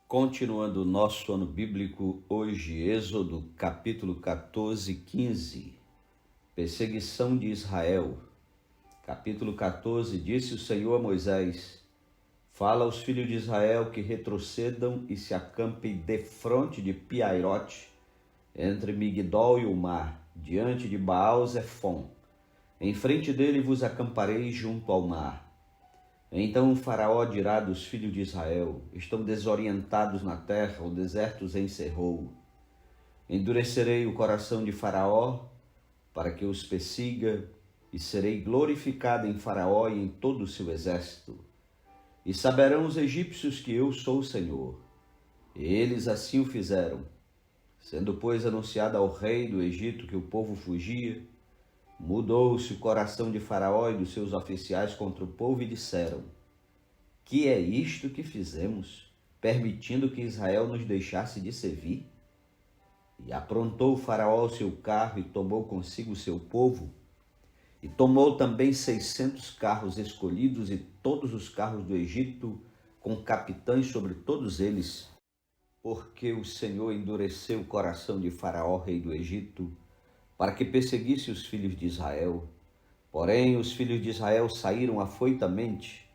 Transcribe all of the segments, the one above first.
Continuando o nosso ano bíblico, hoje, Êxodo, capítulo 14, 15. Perseguição de Israel. Capítulo 14, disse o Senhor a Moisés: Fala aos filhos de Israel que retrocedam e se acampem defronte de Piairote, entre Migdol e o mar, diante de Baal-Zefon. Em frente dele vos acampareis junto ao mar. Então o faraó dirá dos filhos de Israel: estão desorientados na terra, o deserto os encerrou. Endurecerei o coração de Faraó, para que os persiga, e serei glorificado em Faraó e em todo o seu exército. E saberão os egípcios que eu sou o Senhor. E eles assim o fizeram. Sendo, pois, anunciado ao rei do Egito que o povo fugia, mudou-se o coração de Faraó e dos seus oficiais contra o povo e disseram: Que é isto que fizemos, permitindo que Israel nos deixasse de servir? E aprontou o Faraó o seu carro e tomou consigo o seu povo, e tomou também 600 carros escolhidos e todos os carros do Egito, com capitães sobre todos eles, porque o Senhor endureceu o coração de Faraó, rei do Egito, para que perseguisse os filhos de Israel. Porém, os filhos de Israel saíram afoitamente,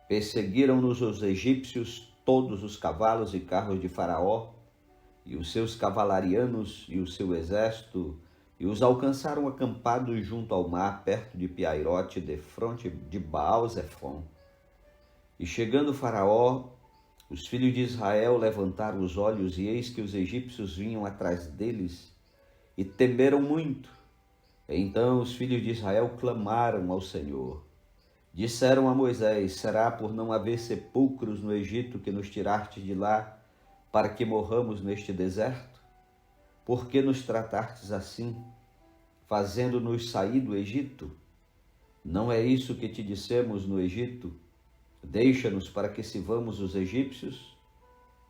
perseguiram-nos os egípcios, todos os cavalos e carros de Faraó, e os seus cavalarianos e o seu exército, e os alcançaram acampados junto ao mar, perto de Piairote, defronte de Baal-Zefon. E chegando Faraó, os filhos de Israel levantaram os olhos, e eis que os egípcios vinham atrás deles, e temeram muito. Então os filhos de Israel clamaram ao Senhor. Disseram a Moisés: será por não haver sepulcros no Egito que nos tiraste de lá, para que morramos neste deserto? Por que nos tratastes assim, fazendo-nos sair do Egito? Não é isso que te dissemos no Egito: deixa-nos para que sirvamos os egípcios?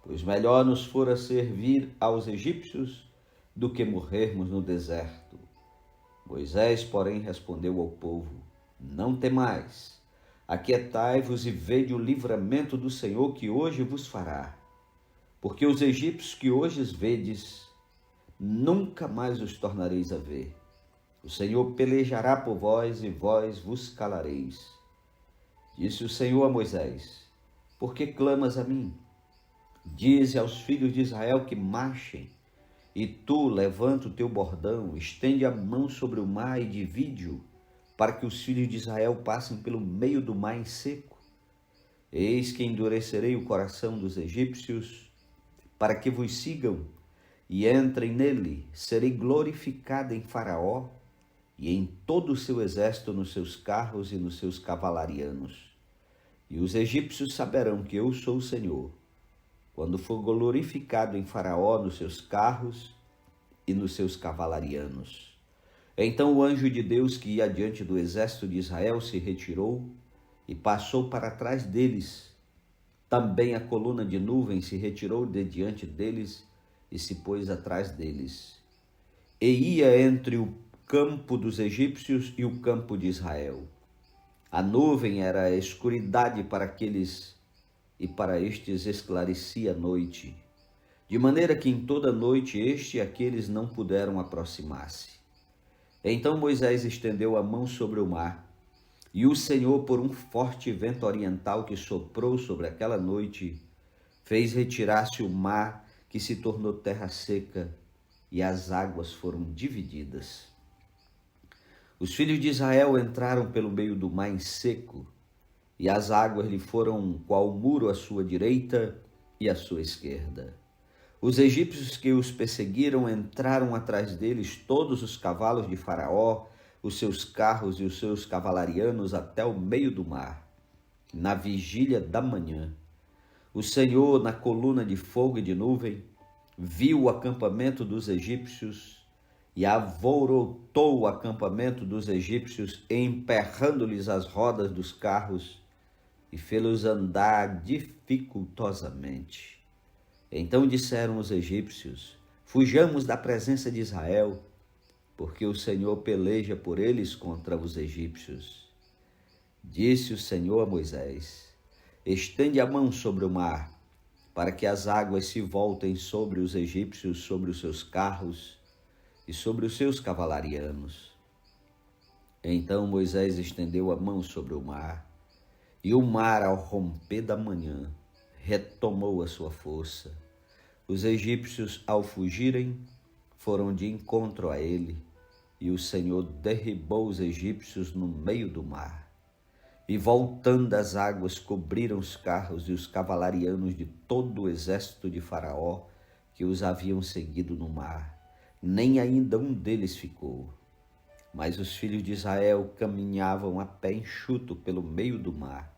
Pois melhor nos fora servir aos egípcios do que morrermos no deserto. Moisés, porém, respondeu ao povo: não temais, aquietai-vos e vede o livramento do Senhor que hoje vos fará. Porque os egípcios que hoje vedes, nunca mais os tornareis a ver. O Senhor pelejará por vós e vós vos calareis. Disse o Senhor a Moisés: por que clamas a mim? Dize aos filhos de Israel que marchem. E tu levanta o teu bordão, estende a mão sobre o mar e divide-o, para que os filhos de Israel passem pelo meio do mar em seco. Eis que endurecerei o coração dos egípcios, para que vos sigam e entrem nele. Serei glorificada em Faraó e em todo o seu exército, nos seus carros e nos seus cavalarianos. E os egípcios saberão que eu sou o Senhor, quando for glorificado em Faraó, nos seus carros e nos seus cavalarianos. Então o anjo de Deus que ia diante do exército de Israel se retirou e passou para trás deles. Também a coluna de nuvem se retirou de diante deles e se pôs atrás deles. E ia entre o campo dos egípcios e o campo de Israel. A nuvem era a escuridade para aqueles, e para estes esclarecia a noite, de maneira que em toda noite este e aqueles não puderam aproximar-se. Então Moisés estendeu a mão sobre o mar, e o Senhor, por um forte vento oriental que soprou sobre aquela noite, fez retirar-se o mar, que se tornou terra seca, e as águas foram divididas. Os filhos de Israel entraram pelo meio do mar em seco, e as águas lhe foram qual muro à sua direita e à sua esquerda. Os egípcios que os perseguiram entraram atrás deles, todos os cavalos de Faraó, os seus carros e os seus cavalarianos, até o meio do mar. Na vigília da manhã, o Senhor, na coluna de fogo e de nuvem, viu o acampamento dos egípcios e alvorotou o acampamento dos egípcios, emperrando-lhes as rodas dos carros, e fê-los andar dificultosamente. Então disseram os egípcios: fujamos da presença de Israel, porque o Senhor peleja por eles contra os egípcios. Disse o Senhor a Moisés: estende a mão sobre o mar, para que as águas se voltem sobre os egípcios, sobre os seus carros e sobre os seus cavalarianos. Então Moisés estendeu a mão sobre o mar, e o mar, ao romper da manhã, retomou a sua força. Os egípcios, ao fugirem, foram de encontro a ele, e o Senhor derribou os egípcios no meio do mar. E voltando as águas cobriram os carros e os cavalarianos de todo o exército de Faraó que os haviam seguido no mar. Nem ainda um deles ficou. Mas os filhos de Israel caminhavam a pé enxuto pelo meio do mar,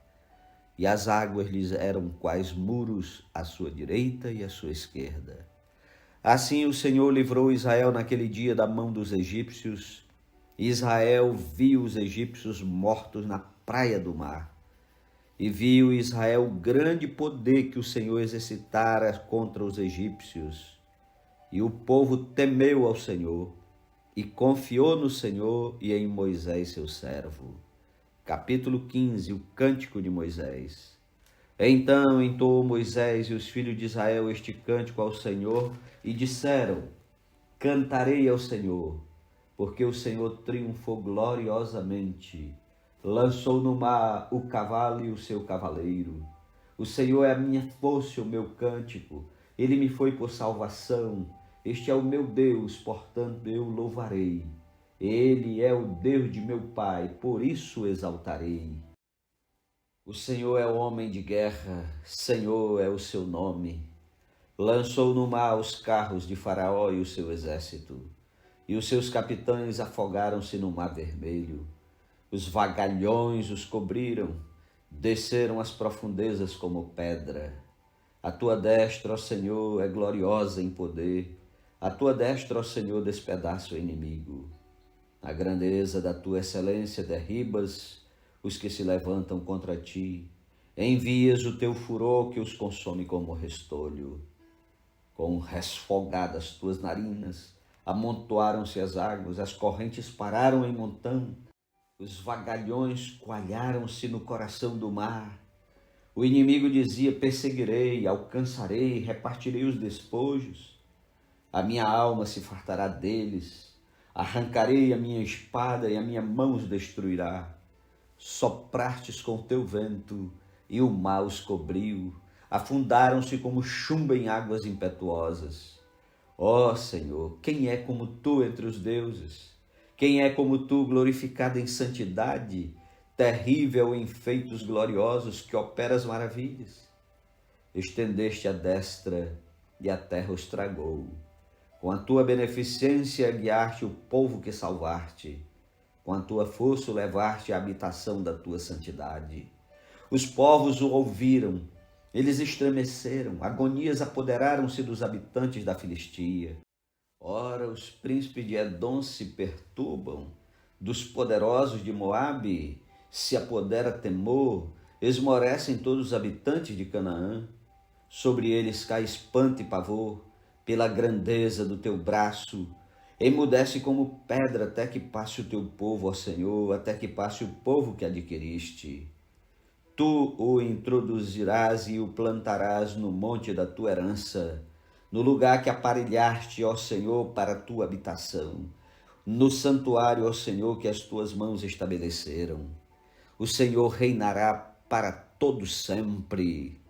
e as águas lhes eram quais muros à sua direita e à sua esquerda. Assim o Senhor livrou Israel naquele dia da mão dos egípcios. Israel viu os egípcios mortos na praia do mar. E viu Israel o grande poder que o Senhor exercitara contra os egípcios. E o povo temeu ao Senhor, e confiou no Senhor e em Moisés seu servo. Capítulo 15, o Cântico de Moisés. Então entoou Moisés e os filhos de Israel este cântico ao Senhor, e disseram: Cantarei ao Senhor, porque o Senhor triunfou gloriosamente. Lançou no mar o cavalo e o seu cavaleiro. O Senhor é a minha força e o meu cântico. Ele me foi por salvação. Este é o meu Deus, portanto eu louvarei. Ele é o Deus de meu pai, por isso o exaltarei. O Senhor é o homem de guerra, Senhor é o seu nome. Lançou no mar os carros de Faraó e o seu exército, e os seus capitães afogaram-se no mar vermelho. Os vagalhões os cobriram, desceram às profundezas como pedra. A tua destra, ó Senhor, é gloriosa em poder. A tua destra, ó Senhor, despedaça o inimigo. Na grandeza da tua excelência derribas os que se levantam contra ti. Envias o teu furor que os consome como restolho. Com resfolgadas tuas narinas, amontoaram-se as águas, as correntes pararam em montão. Os vagalhões coalharam-se no coração do mar. O inimigo dizia: perseguirei, alcançarei, repartirei os despojos. A minha alma se fartará deles. Arrancarei a minha espada e a minha mão os destruirá. Soprastes com teu vento e o mar os cobriu. Afundaram-se como chumbo em águas impetuosas. Ó Senhor, quem é como tu entre os deuses? Quem é como tu, glorificado em santidade, terrível em feitos gloriosos, que operas maravilhas? Estendeste a destra e a terra os tragou. Com a tua beneficência guiaste o povo que salvaste. Com a tua força levaste à habitação da tua santidade. Os povos o ouviram, eles estremeceram, agonias apoderaram-se dos habitantes da Filistia. Ora, os príncipes de Edom se perturbam, dos poderosos de Moabe se apodera temor, esmorecem todos os habitantes de Canaã. Sobre eles cai espanto e pavor, pela grandeza do teu braço. Emudece como pedra até que passe o teu povo, ó Senhor, até que passe o povo que adquiriste. Tu o introduzirás e o plantarás no monte da tua herança, no lugar que aparelhaste, ó Senhor, para a tua habitação, no santuário, ó Senhor, que as tuas mãos estabeleceram. O Senhor reinará para todo sempre,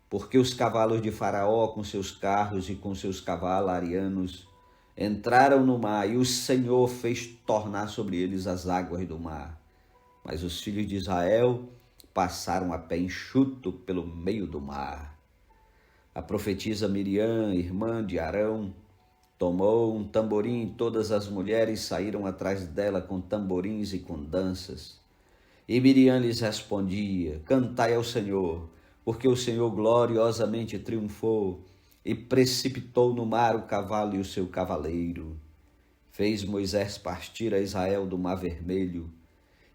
porque os cavalos de Faraó com seus carros e com seus cavalarianos entraram no mar, e o Senhor fez tornar sobre eles as águas do mar. Mas os filhos de Israel passaram a pé enxuto pelo meio do mar. A profetisa Miriam, irmã de Arão, tomou um tamborim, e todas as mulheres saíram atrás dela com tamborins e com danças. E Miriam lhes respondia: cantai ao Senhor, porque o Senhor gloriosamente triunfou e precipitou no mar o cavalo e o seu cavaleiro. Fez Moisés partir a Israel do Mar Vermelho,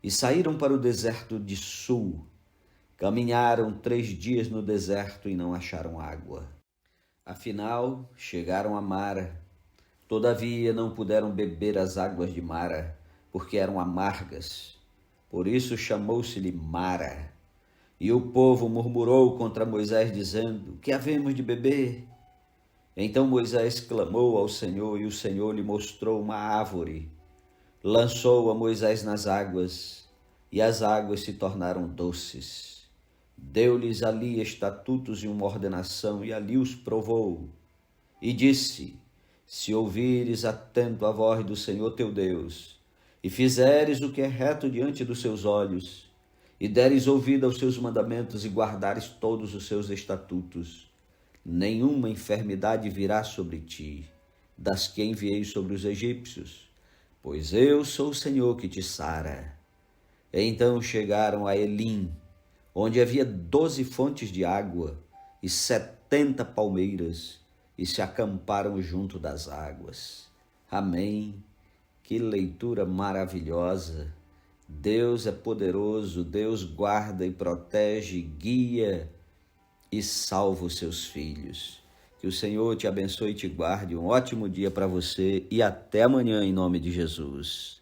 e saíram para o deserto de Sul. Caminharam 3 dias no deserto e não acharam água. Afinal, chegaram a Mara. Todavia não puderam beber as águas de Mara, porque eram amargas. Por isso chamou-se-lhe Mara. E o povo murmurou contra Moisés, dizendo: que havemos de beber? Então Moisés clamou ao Senhor, e o Senhor lhe mostrou uma árvore. Lançou a Moisés nas águas, e as águas se tornaram doces. Deu-lhes ali estatutos e uma ordenação, e ali os provou. E disse: se ouvires atento a voz do Senhor teu Deus, e fizeres o que é reto diante dos seus olhos, e deres ouvido aos seus mandamentos, e guardares todos os seus estatutos, nenhuma enfermidade virá sobre ti, das que enviei sobre os egípcios, pois eu sou o Senhor que te sara. Então chegaram a Elim, onde havia 12 fontes de água e 70 palmeiras, e se acamparam junto das águas. Amém. Que leitura maravilhosa! Deus é poderoso, Deus guarda e protege, guia e salva os seus filhos. Que o Senhor te abençoe e te guarde. Um ótimo dia para você e até amanhã em nome de Jesus.